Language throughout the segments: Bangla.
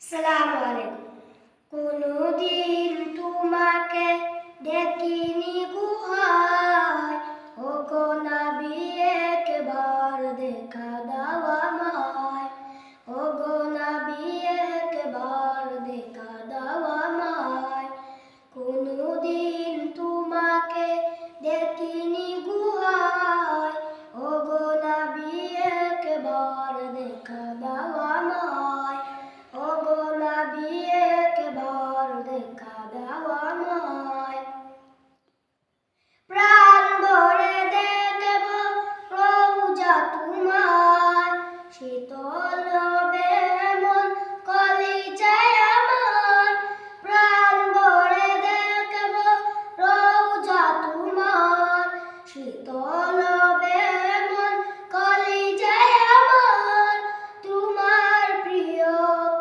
আসসালামু আলাইকুম। কোনদিন তোমাকে দেখিনি গুহায়, ওগো নবী একবার দেখা দাও আমায়, ওগো নবী একবার দেখা দাও আমায়। কোনদিন তোমাকে দেখিনি গুহায়, ওগো নবী একবার দেখা দাও আমায়, ওগো নবী একবার দেখা দাও আমায়। প্রাণ ভরে দেখব রওজা তোমার, শীতল হবে মন কলিজায় আমার। প্রাণ ভরে দেখব রওজা তোমার, শীতল হবে মন কলিজায় আমার। তোমার প্রিয়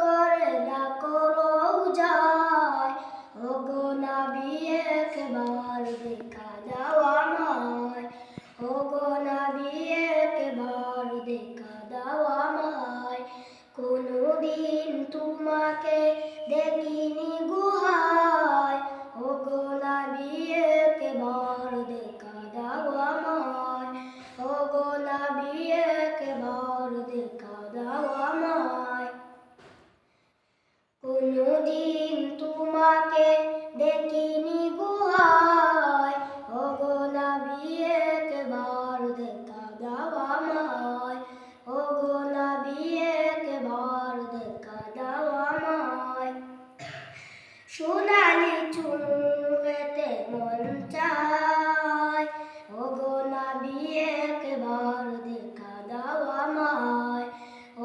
করে রাখো রওজায়, ওগো নবী একবার দেখা দাও আমায়, ওগো নবী একবার দেখা দাও আমায়। কোনদিন তোমাকে দেখিনি গুহায়, ওগো নবী একবার দেখা দাও আমায়, ওগো নবী একবার দেখা দাও আমায়। কোনদিন তোমাকে দেখিনি গুহায়, ওগো নবী একবার দেখা দাও আমায়, ওগো নবী একবার দেখা দাও আমায়। সোনালি চুমুকেতে মন চায়, ওগো নবী একবার দেখা দাও আমায়,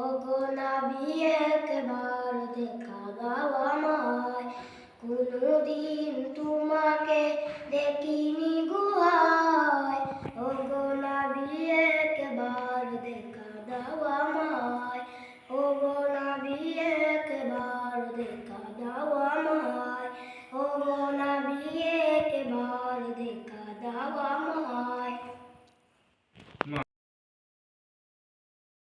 ওগো নবী একবার দেখা দাও আমায়। কোনদিন তোমাকে দেখিনি